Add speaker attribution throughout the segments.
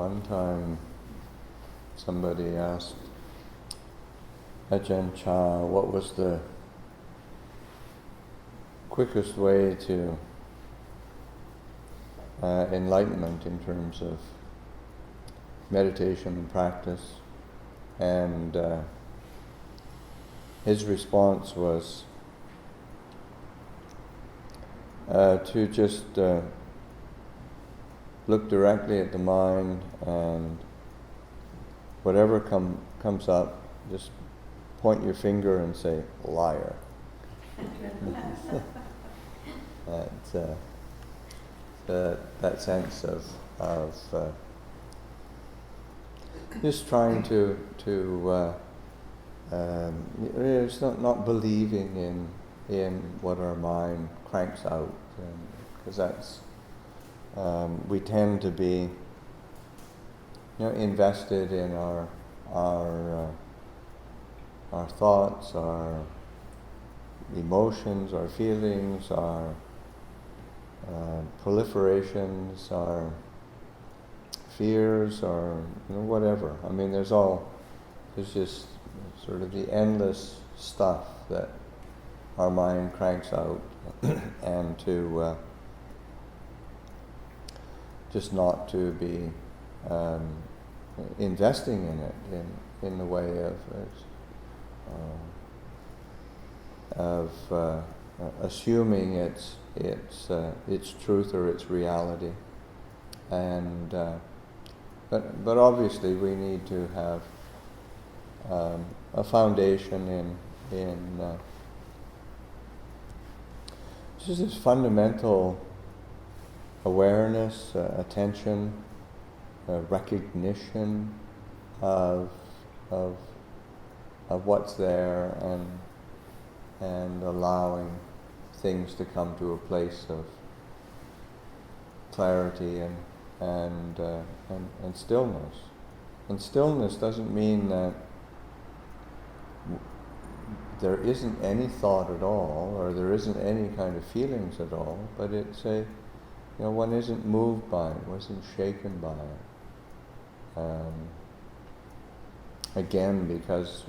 Speaker 1: One time somebody asked Ajahn Chah what was the quickest way to enlightenment in terms of meditation and practice, and his response was to just look directly at the mind, and whatever comes up, just point your finger and say, liar. That sense of just trying to it's not believing in what our mind cranks out, because that's we tend to be invested in our thoughts, our emotions, our feelings, our proliferations, our fears, or whatever. I mean, there's just sort of the endless stuff that our mind cranks out, and to just not to be investing in it in the way of assuming its truth or its reality, and but obviously we need to have a foundation in just this fundamental awareness, attention, recognition of what's there, and allowing things to come to a place of clarity and stillness. And stillness doesn't mean that there isn't any thought at all, or there isn't any kind of feelings at all, but it's one isn't moved by it, wasn't shaken by it. Again, because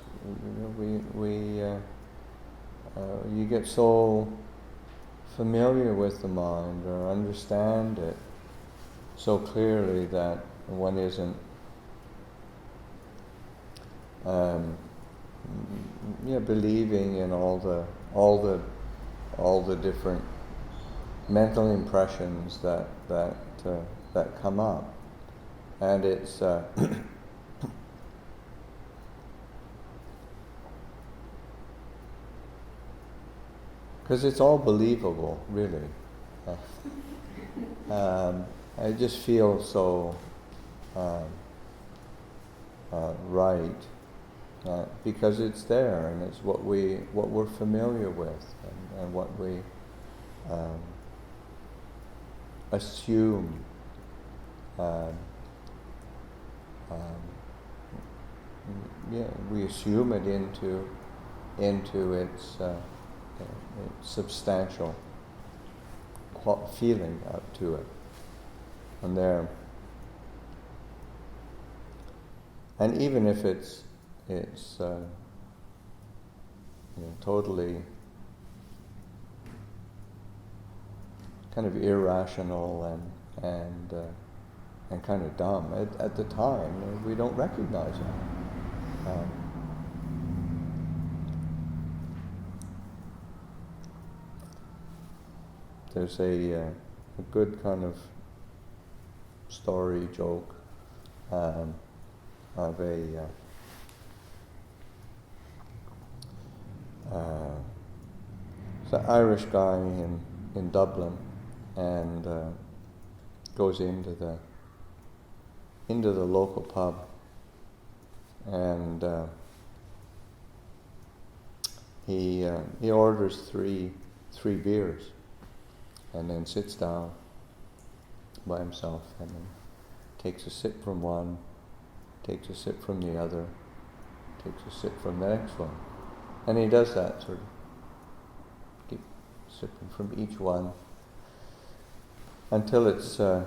Speaker 1: you get so familiar with the mind, or understand it so clearly, that one isn't believing in all the different mental impressions that come up, and it's because it's all believable, really. I just feel so right, because it's there, and it's what we're familiar with, and what we assume. We assume it into its substantial feeling up to it, and there. And even if it's totally kind of irrational and kind of dumb at the time, we don't recognize it. There's a good kind of story joke of it's an Irish guy in Dublin, and goes into the local pub, and he orders three beers, and then sits down by himself, and then takes a sip from one, takes a sip from the other, takes a sip from the next one. And he does that, sort of keep sipping from each one until it's gone.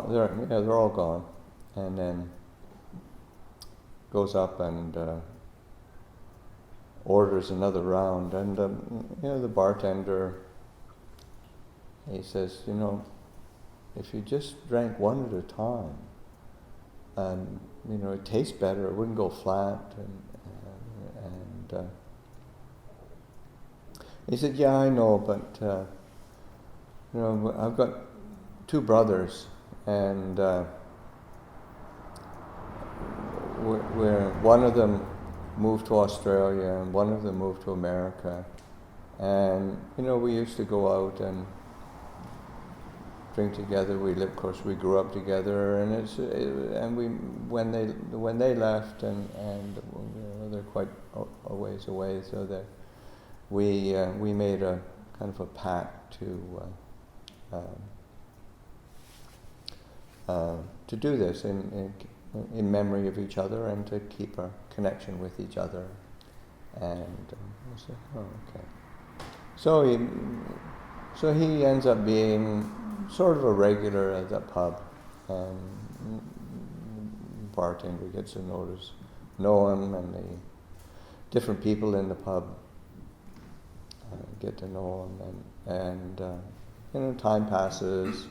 Speaker 1: They're all gone. and then goes up and orders another round. And the bartender, he says, if you just drank one at a time, it tastes better. It wouldn't go flat. And he said, yeah, I know, but I've got two brothers, and where one of them moved to Australia and one of them moved to America, and we used to go out and drink together. Of course, we grew up together, and when they left, and they're quite a ways away, so that we made a kind of a pact to do this in memory of each other and to keep our connection with each other. And I said, oh, okay. So he ends up being sort of a regular at that pub, and the bartender gets to know him, and the different people in the pub get to know him, and time passes,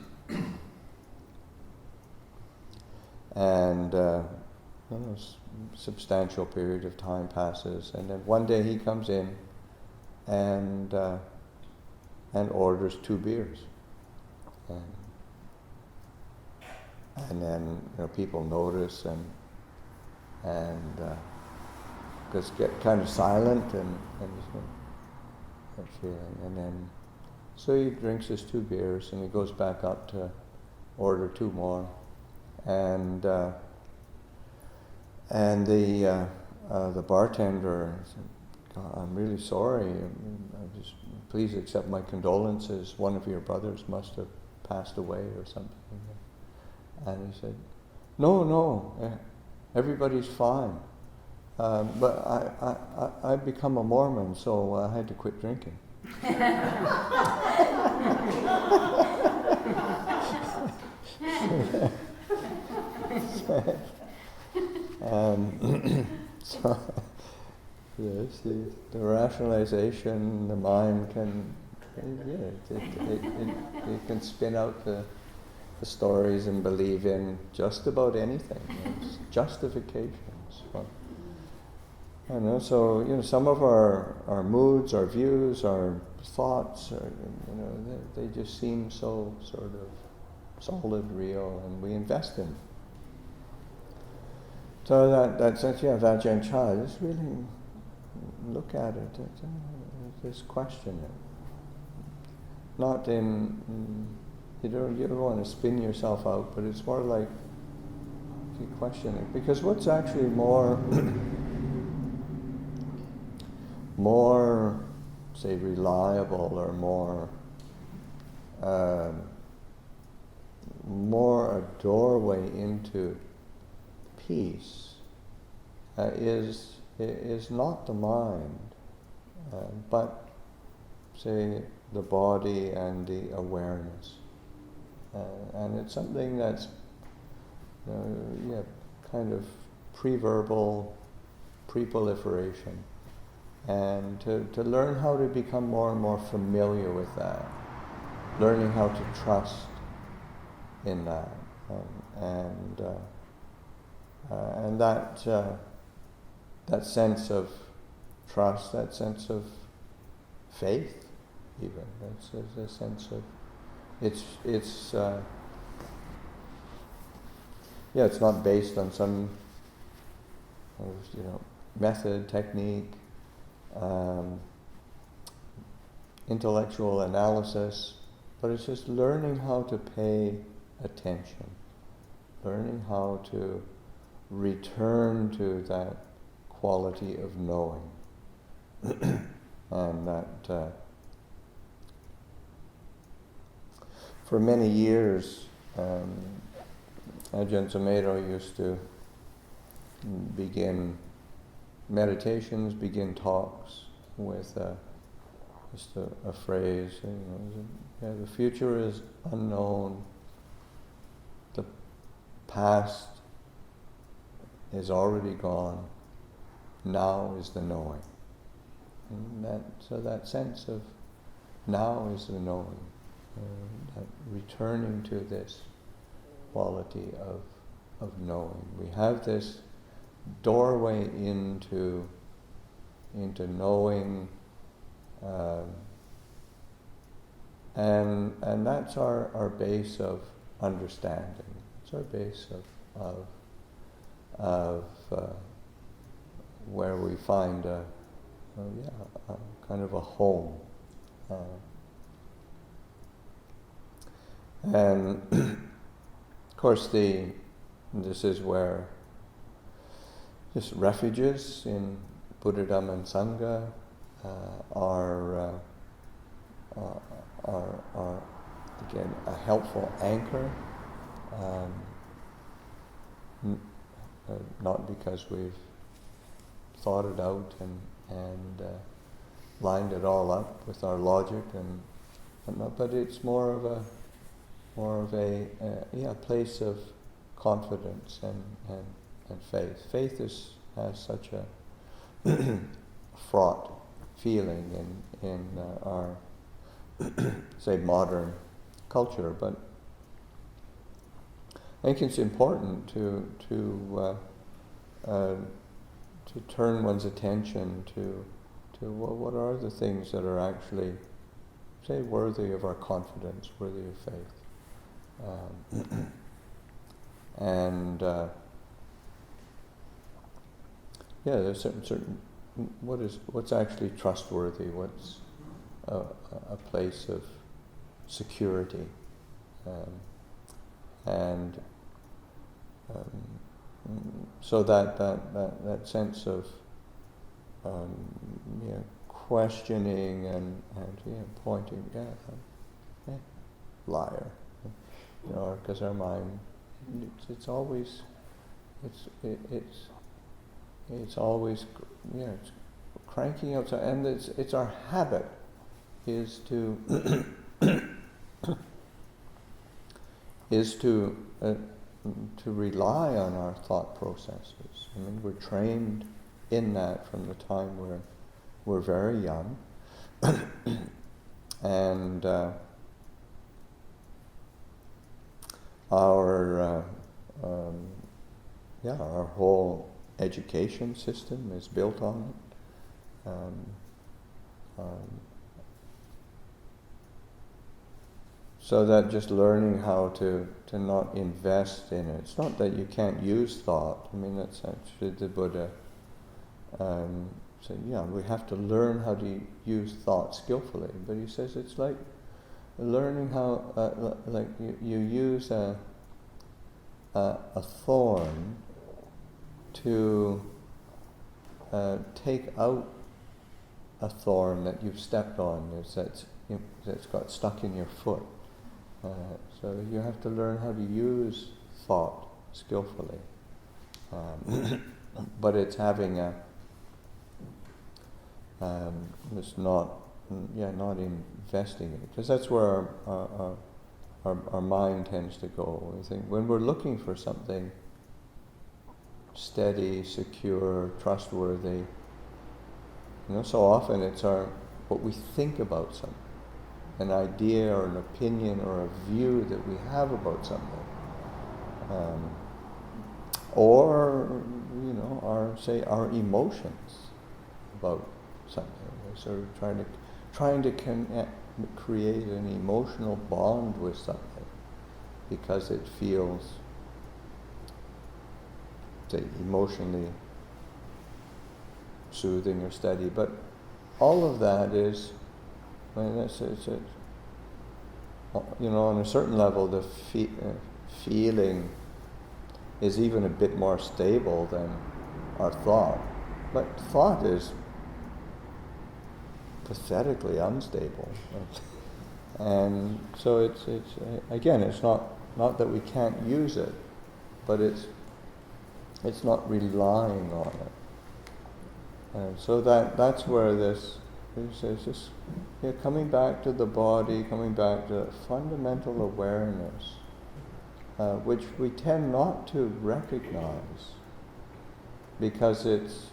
Speaker 1: and substantial period of time passes, and then one day he comes in and orders 2 beers. And then people notice and just get kind of silent and that feeling, and then so he drinks his 2 beers and he goes back up to order 2 more, and the bartender said, God, I'm really sorry. Please accept my condolences. One of your brothers must have passed away or something. And he said, no, everybody's fine. But I've become a Mormon, so I had to quit drinking. So yes, the rationalization, the mind can, it can spin out the stories and believe in just about anything. It's justifications. So some of our moods, our views, our thoughts, they just seem so sort of solid, real, and we invest in. So that sense, Ajahn Chah, just really look at it, just question it. Not in, you don't want to spin yourself out, but it's more like you question it. Because what's actually more, say, reliable or more a doorway into peace is not the mind, but say the body and the awareness, and it's something that's kind of pre-verbal, pre-proliferation, and to learn how to become more and more familiar with that, learning how to trust in that, and that sense of trust, that sense of faith, even that's a sense of it's not based on some method, technique, intellectual analysis, but it's just learning how to pay attention, learning how to return to that quality of knowing. And that for many years, Ajahn Sumedho used to begin meditations, begin talks with just a phrase, the future is unknown, the past is already gone. Now is the knowing. And so that sense of now is the knowing, that returning to this quality of knowing. We have this doorway into knowing, and that's our base of understanding. It's our base of where we find a kind of a home. And of course this is where just refuges in Buddhadom and Sangha are again a helpful anchor. Not because we've thought it out and lined it all up with our logic and whatnot, but it's more of a place of confidence and faith. Faith has such a fraught feeling in our say modern culture, but I think it's important to turn one's attention to what are the things that are actually, say, worthy of our confidence, worthy of faith, there's certain what's actually trustworthy, what's a place of security, so that sense of questioning and pointing, liar, because our mind, it's always cranking out, and it's our habit is to to rely on our thought processes. I mean, we're trained in that from the time we're very young, and our whole education system is built on it. So that just learning how to not invest in it. It's not that you can't use thought. I mean, that's actually the Buddha said, we have to learn how to use thought skillfully. But he says it's like learning how, like you use a thorn to take out a thorn that you've stepped on that's got stuck in your foot. So you have to learn how to use thought skillfully, but it's having it's not investing in it, because that's where our mind tends to go. I think when we're looking for something steady, secure, trustworthy, so often it's what we think about something, an idea or an opinion or a view that we have about something, or our emotions about something. We're sort of trying to create an emotional bond with something because it feels, say, emotionally soothing or steady. But all of that is, on a certain level, the feeling is even a bit more stable than our thought. But thought is pathetically unstable, and so it's again, it's not that we can't use it, but it's not relying on it, and so that's where this is just coming back to the body, coming back to fundamental awareness, which we tend not to recognize because it's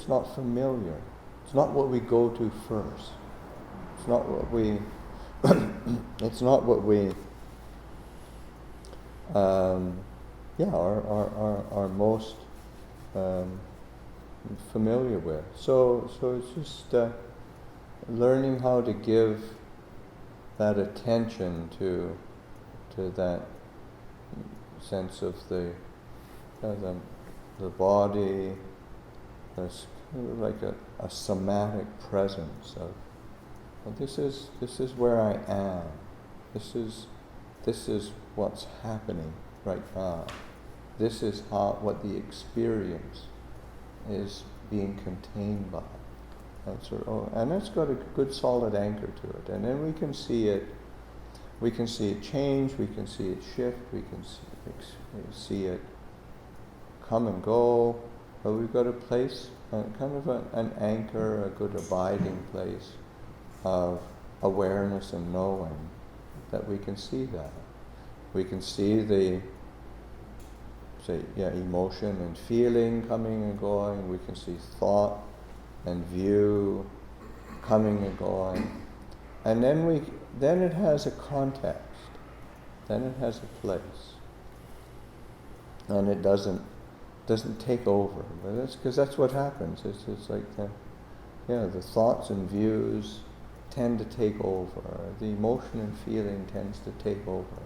Speaker 1: not familiar. It's not what we go to first. It's not what we it's not what we are most familiar with. So it's just learning how to give that attention to that sense of the body, as like a somatic presence of, well, this is where I am. This is what's happening right now. This is what the experience is being contained by. And that's got a good solid anchor to it. And then we can see it change, we can see it shift, we can see it come and go, but we've got a place, kind of an anchor, a good abiding place of awareness and knowing that we can see that. We can see the emotion and feeling coming and going. We can see thought and view coming and going. And then it has a context. Then it has a place. And it doesn't take over. But that's because that's what happens. It's like the thoughts and views tend to take over. The emotion and feeling tends to take over.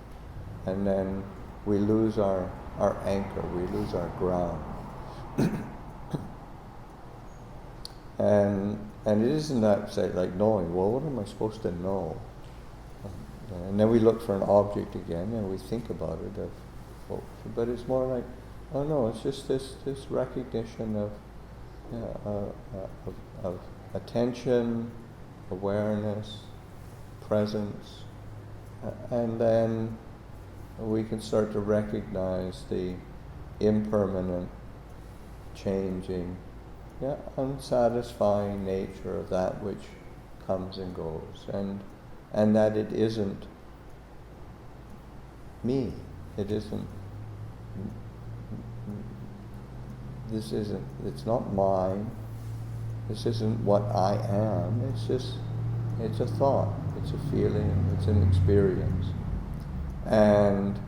Speaker 1: And then we lose our anchor, we lose our ground. And it isn't that, say, like knowing, well, what am I supposed to know? And then we look for an object again and we think about it, but it's more like, oh no, it's just this recognition of attention, awareness, presence, and then we can start to recognize the impermanent, changing, unsatisfying nature of that which comes and goes, and that it isn't me. It's not mine. This isn't what I am. It's a thought, it's a feeling, it's an experience. And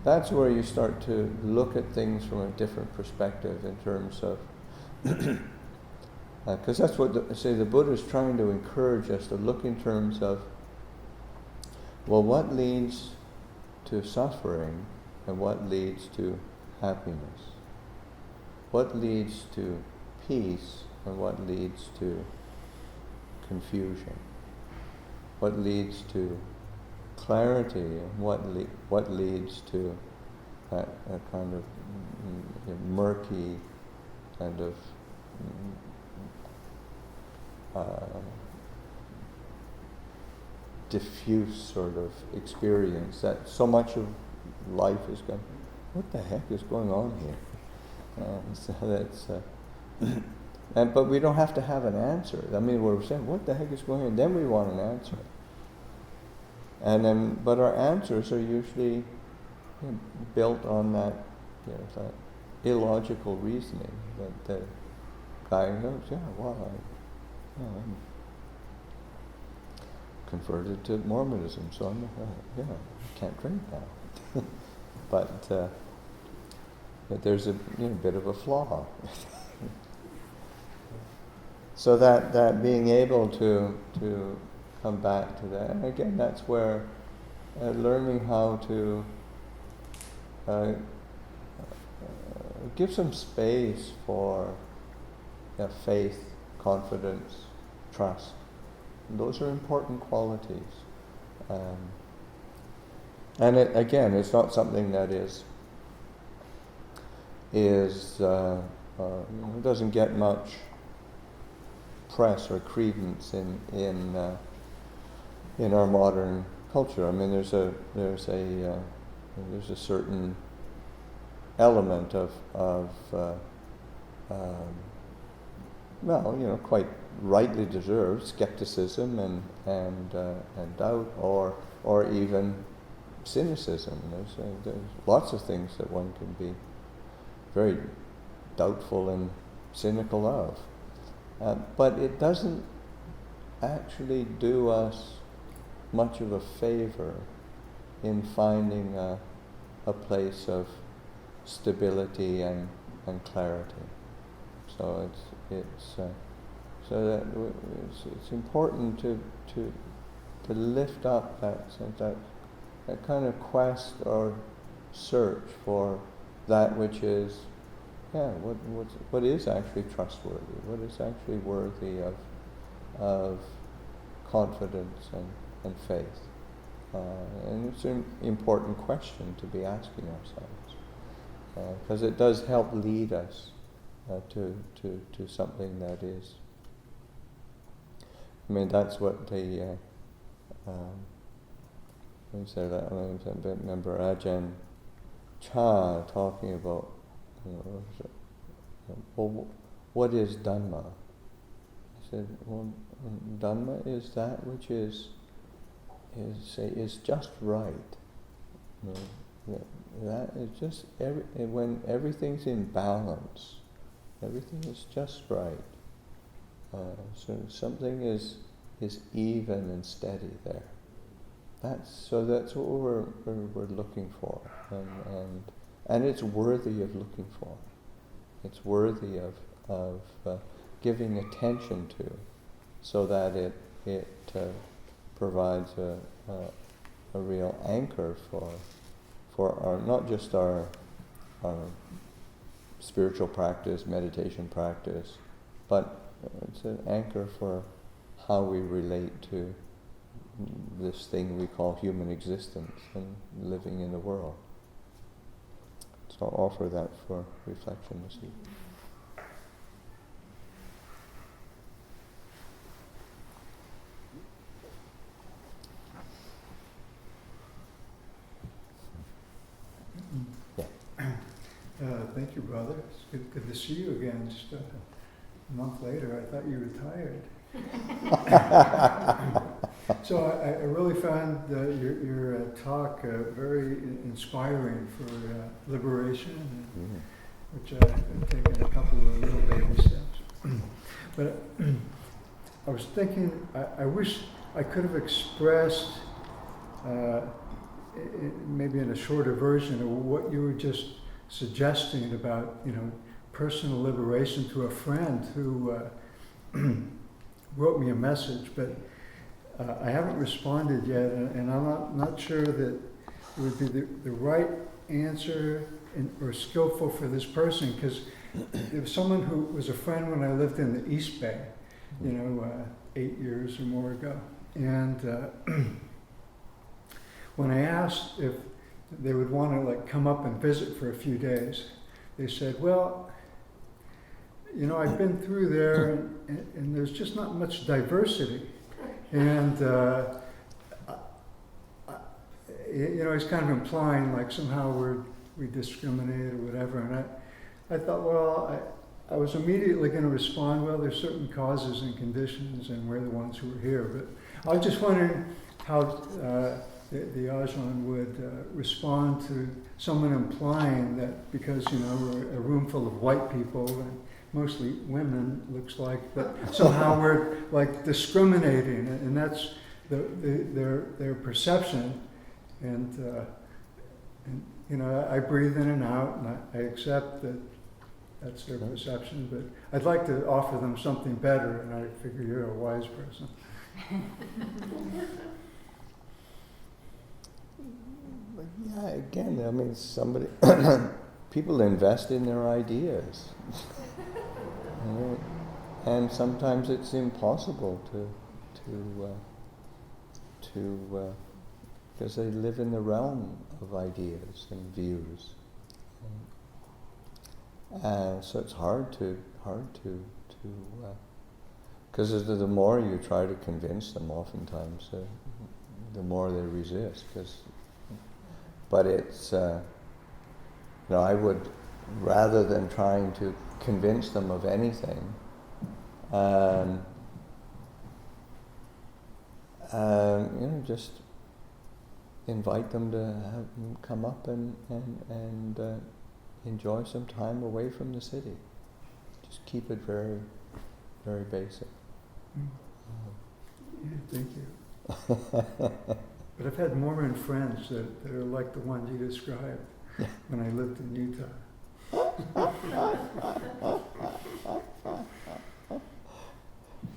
Speaker 1: that's where you start to look at things from a different perspective in terms of, because that's what the Buddha is trying to encourage us to look in terms of, well, what leads to suffering and what leads to happiness? What leads to peace and what leads to confusion? What leads to clarity and what leads to a kind of murky kind of diffuse sort of experience that so much of life is going, what the heck is going on here? So that's but we don't have to have an answer. I mean, we're saying, what the heck is going on? Then we want an answer. And then, but our answers are usually built on that, that illogical reasoning that the guy goes, I'm converted to Mormonism, so I can't drink now. but there's a bit of a flaw. So that being able to come back to that, and again, that's where learning how to give some space for faith, confidence, trust. And those are important qualities. And again, it's not something that doesn't get much press or credence in our modern culture. I mean, there's a certain element of quite rightly deserved skepticism and doubt, or even cynicism. There's lots of things that one can be very doubtful and cynical of. But it doesn't actually do us much of a favor in finding a place of stability and clarity. So it's important to lift up that sense, that kind of quest or search for that which is, what is actually trustworthy, what is actually worthy of confidence and faith. And it's an important question to be asking ourselves, because it does help lead us to something that is. I mean, that's what the I remember Ajahn Chah talking about, well, what is Dhamma? He said, well, Dhamma is that which is just right. That is just when everything's in balance, everything is just right. So something is even and steady there. That's what we're looking for, and it's worthy of looking for. It's worthy of giving attention to, so that it provides a real anchor for our, not just our spiritual practice, meditation practice, but it's an anchor for how we relate to this thing we call human existence and living in the world. So I'll offer that for reflection this evening.
Speaker 2: Thank you, brother. It's good to see you again. Just a month later, I thought you retired. So I really found your talk very inspiring for liberation, which I've taken a couple of little baby steps. But I was thinking, I wish I could have expressed, maybe in a shorter version, of what you were just suggesting about, personal liberation to a friend who wrote me a message, but I haven't responded yet, and I'm not sure that it would be the right answer or skillful for this person, because it was someone who was a friend when I lived in the East Bay, 8 years or more ago. And when I asked if they would want to come up and visit for a few days, they said, well, I've been through there and there's just not much diversity. And, he's kind of implying like somehow we discriminate or whatever. And I thought, well, I was immediately going to respond, well, there's certain causes and conditions and we're the ones who are here. But I was just wondering how the Ajahn would respond to someone implying that because, we're a room full of white people and mostly women, looks like, that somehow we're discriminating, and that's their perception. And I breathe in and out, and I accept that that's their perception. But I'd like to offer them something better, and I figure you're a wise person.
Speaker 1: Yeah, again, somebody, people invest in their ideas. And sometimes it's impossible because they live in the realm of ideas and views. So it's hard to, because the more you try to convince them, oftentimes, the more they resist. But it's, I would, rather than trying to convince them of anything, just invite them to come up and enjoy some time away from the city. Just keep it very, very basic.
Speaker 2: Yeah, thank you. But I've had Mormon friends that are like the ones you described when I lived in Utah.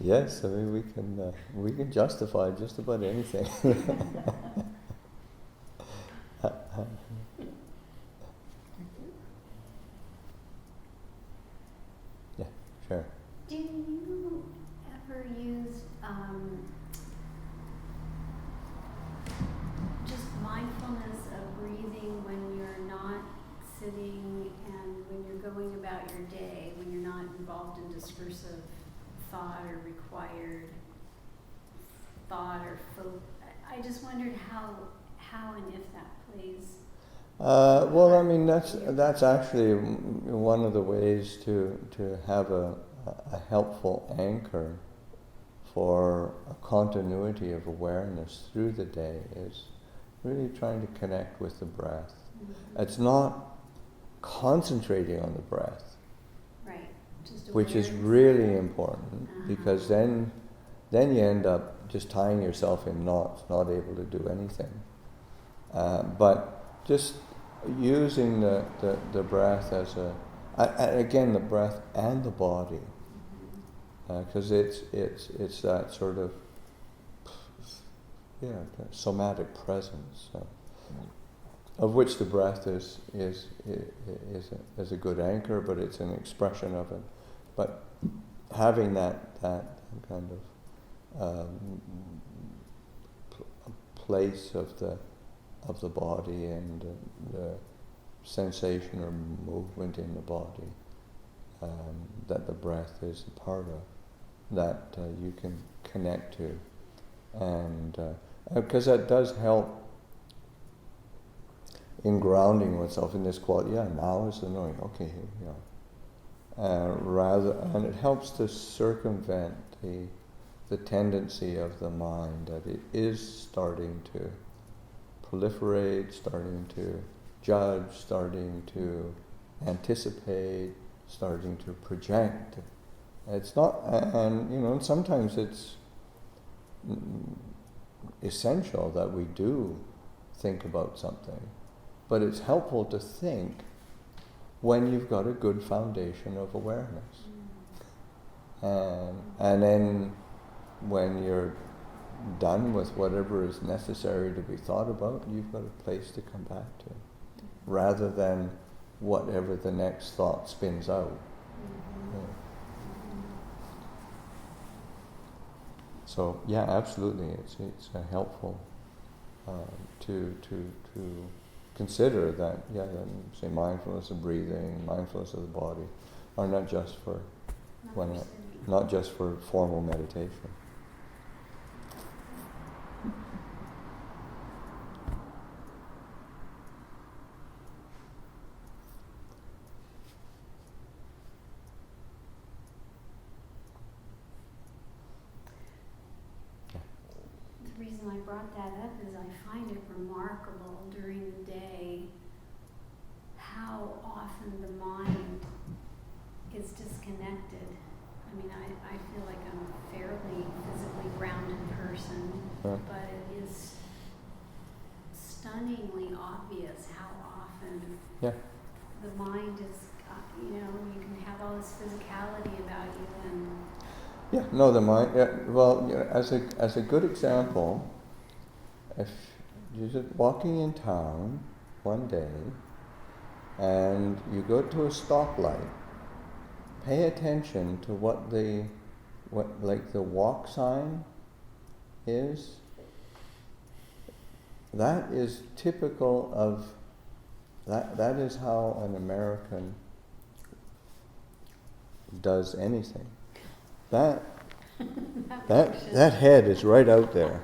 Speaker 1: Yes, I mean we can justify just about anything. Yeah, sure.
Speaker 3: Do you ever use just mindfulness of breathing when you're not sitting and when you're going about your day, when you're not involved in discursive thought or required thought or I just wondered how and if that plays.
Speaker 1: Well, I mean that's actually one of the ways to have a helpful anchor for a continuity of awareness through the day is really trying to connect with the breath.
Speaker 3: Mm-hmm.
Speaker 1: It's not concentrating on the breath,
Speaker 3: Right. Just
Speaker 1: which is
Speaker 3: awareness.
Speaker 1: really important,
Speaker 3: Uh-huh.
Speaker 1: because then you end up just tying yourself in knots, not able to do anything. But just using the breath as again the breath and the body, because it's that sort of somatic presence, of which the breath is a good anchor, but it's an expression of it. But having that kind of place of the body and the sensation or movement in the body that the breath is a part of, that you can connect to, and because that does help in grounding oneself in this quality. Yeah, now is the knowing. Okay, here we are. And it helps to circumvent the tendency of the mind that it is starting to proliferate, starting to judge, starting to anticipate, starting to project. It's not, and sometimes it's essential that we do think about something, but it's helpful to think when you've got a good foundation of awareness. And then when you're done with whatever is necessary to be thought about, you've got a place to come back to, rather than whatever the next thought spins out. So yeah, absolutely, it's helpful to consider that. Yeah, say mindfulness of breathing, mindfulness of the body, are not just for not just for formal meditation.
Speaker 3: The reason I brought that up is I find it remarkable during the day how often the mind is disconnected. I mean, I feel like I'm a fairly physically grounded person,
Speaker 1: Right.
Speaker 3: but it is stunningly obvious how often the mind is, you can have all this physicality about you and...
Speaker 1: Yeah, no, the mind. Yeah, well, as a good example, if you're just walking in town one day and you go to a stoplight, pay attention to what the walk sign is. That is typical of that is how an American does anything. That head is right out there.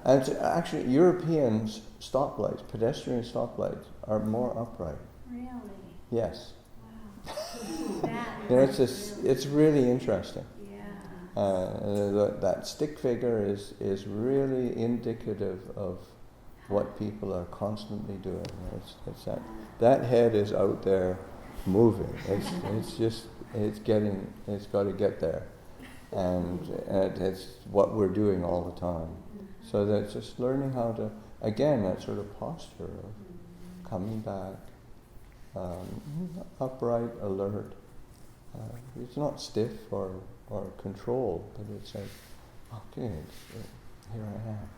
Speaker 1: And actually, European stoplights, pedestrian stoplights, are more upright.
Speaker 3: Really?
Speaker 1: Yes.
Speaker 3: Wow.
Speaker 1: It's really interesting.
Speaker 3: Yeah.
Speaker 1: That stick figure is really indicative of what people are constantly doing. It's that head is out there moving. It's got to get there, and it's what we're doing all the time. So that's just learning how to, again, that sort of posture of coming back, upright, alert. It's not stiff or controlled, but it's like, okay, here I am.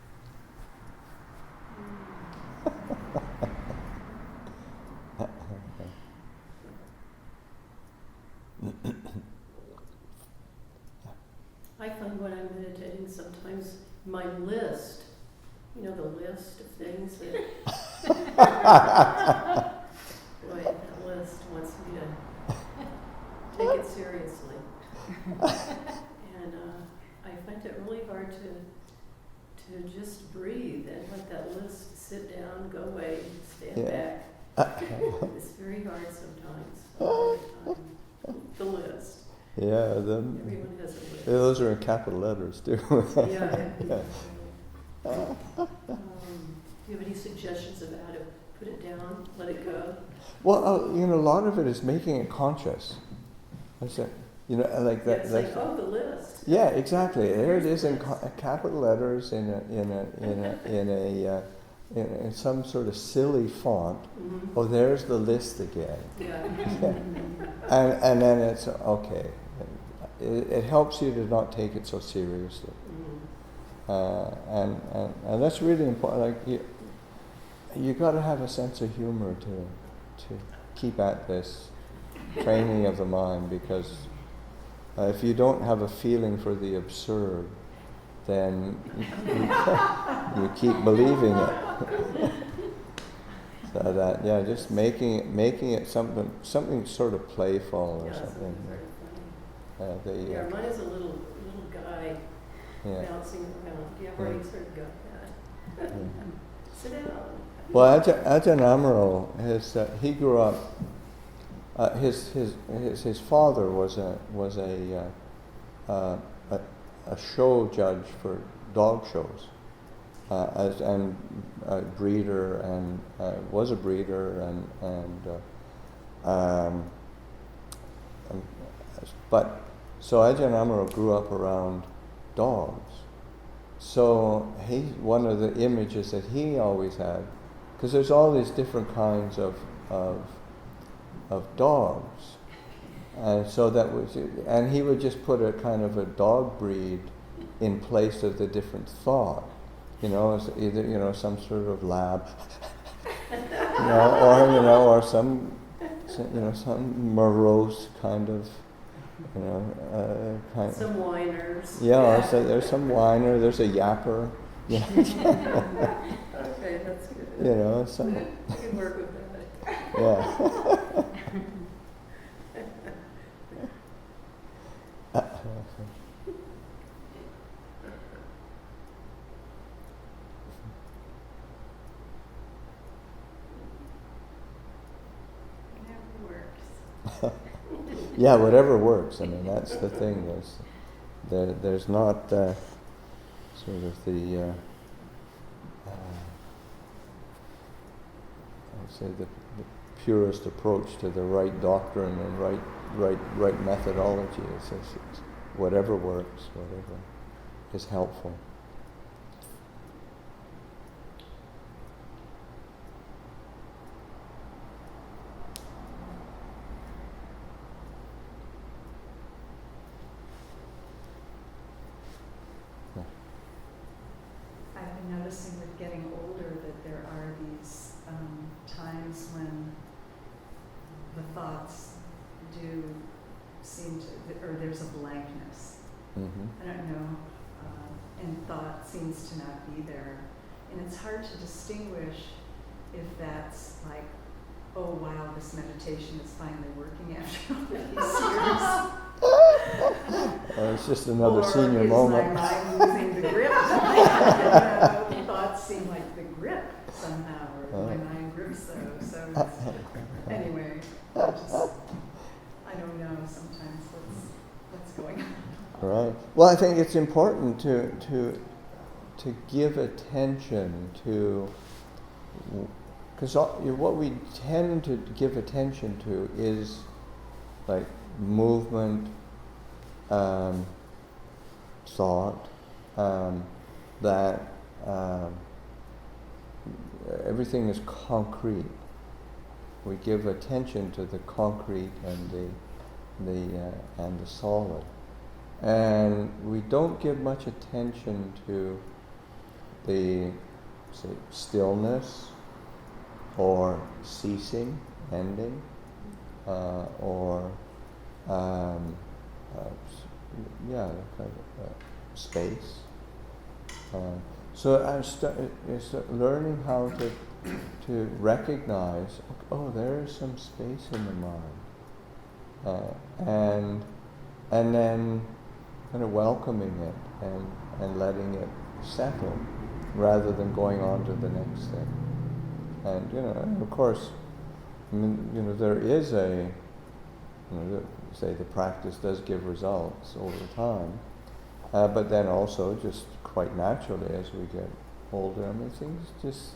Speaker 4: I find when I'm meditating sometimes my list, the list of things that boy, that list wants me to take it seriously. And I find it really hard to just breathe and let that list sit down, go away, stand back. It's very hard sometimes. All the time. The list.
Speaker 1: Yeah,
Speaker 4: Everyone has a list.
Speaker 1: those are in capital letters too.
Speaker 4: Yeah. Do you have any suggestions of how to put it down, let it go?
Speaker 1: Well, a lot of it is making it conscious. That's it. Like that.
Speaker 4: It's like, the list.
Speaker 1: Yeah, exactly. There it is in capital letters in some sort of silly font.
Speaker 4: Mm-hmm.
Speaker 1: Oh, there's the list again.
Speaker 4: Yeah.
Speaker 1: And then it's okay. It helps you to not take it so seriously.
Speaker 4: Mm-hmm.
Speaker 1: And that's really important. Like you got to have a sense of humor to keep at this training of the mind, because if you don't have a feeling for the absurd, then you keep believing it. So that, just making it something sort of playful or something.
Speaker 4: Mine is a little guy bouncing around. Yeah, I've already sort of got that. Sit down.
Speaker 1: Well, Ajahn Amaro, he grew up. His father was a show judge for dog shows, and a breeder, and was a breeder, but so Ajahn Amaro grew up around dogs. So one of the images that he always had, because there's all these different kinds of dogs, and so and he would just put a kind of a dog breed in place of the different thought, as either some sort of lab, or some morose kind of,
Speaker 4: some whiners.
Speaker 1: Yeah, so there's some whiner. There's a yapper.
Speaker 4: Okay, that's good.
Speaker 1: Some.
Speaker 4: I can work with that.
Speaker 1: Yeah. Yeah, whatever works. I mean, that's the thing. There's not sort of the I'd say the purest approach to the right doctrine and right methodology. It's whatever works, whatever is helpful.
Speaker 5: I've been noticing with getting older that there are these times when the thoughts do seem to, or there's a blankness.
Speaker 1: Mm-hmm.
Speaker 5: I don't know, and thought seems to not be there. And it's hard to distinguish if that's like, oh wow, this meditation is finally working after all these years.
Speaker 1: It's just another senior
Speaker 5: or
Speaker 1: moment.
Speaker 5: Is my mind losing the grip? The thoughts seem like the grip somehow, or my mind grips those. So it's, anyway, I don't know sometimes what's going on.
Speaker 1: Right. Well, I think it's important to give attention to because what we tend to give attention to is like movement, thought, that everything is concrete. We give attention to the concrete and the solid, and we don't give much attention to the, say, stillness or ceasing, ending, or space. So I'm learning how to recognize, oh, there is some space in the mind, and then kind of welcoming it and letting it settle, rather than going on to the next thing. And and of course, I mean, there is say the practice does give results over time, but then also just quite naturally as we get older, I mean, things just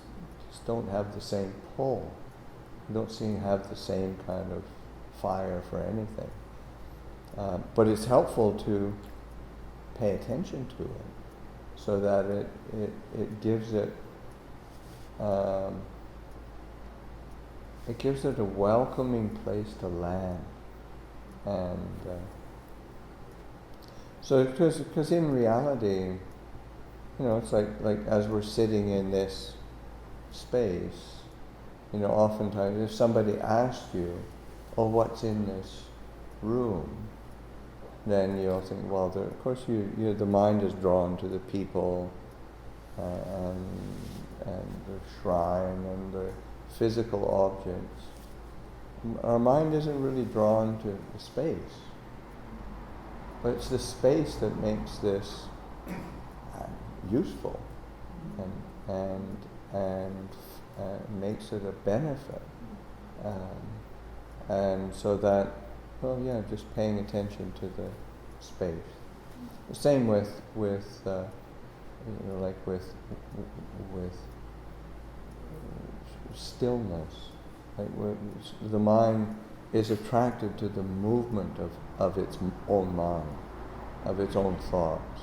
Speaker 1: don't have the same pull. You don't seem to have the same kind of fire for anything. But it's helpful to pay attention to it, so that it gives it a welcoming place to land. And so because in reality, it's like as we're sitting in this space, oftentimes if somebody asked you, oh, what's in this room, then you'll think, well, of course the mind is drawn to the people and the shrine and the physical objects. Our mind isn't really drawn to the space, but it's the space that makes this useful and makes it a benefit, and so that, just paying attention to the space. The same with stillness. The mind is attracted to the movement of its own mind, of its own thoughts,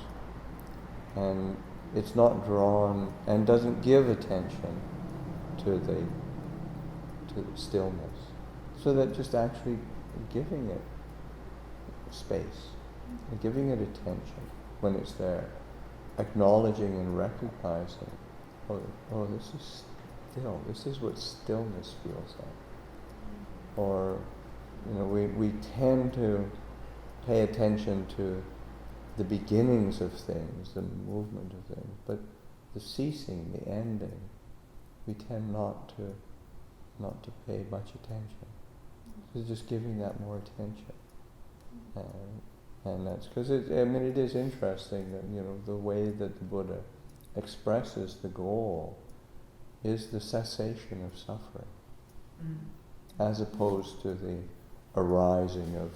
Speaker 1: and it's not drawn and doesn't give attention to the stillness. So that just actually giving it space, and giving it attention when it's there, acknowledging and recognizing, oh, this is still. This is what stillness feels like. Or, we tend to pay attention to the beginnings of things, the movement of things, but the ceasing, the ending, we tend not to pay much attention. So just giving that more attention, and that's because it is interesting that the way that the Buddha expresses the goal is the cessation of suffering, as opposed to the arising of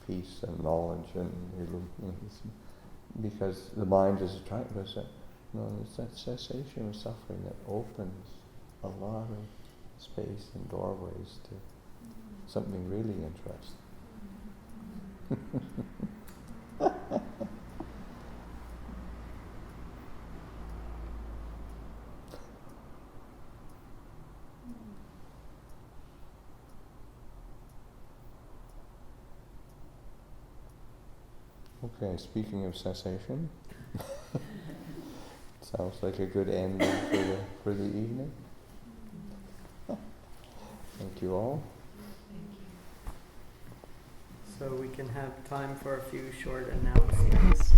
Speaker 1: peace and knowledge and illumination, because the mind is attracted to that. No, it's that cessation of suffering that opens a lot of space and doorways to something really interesting. Okay, speaking of cessation, sounds like a good ending for the evening. Thank you all.
Speaker 6: So we can have time for a few short announcements.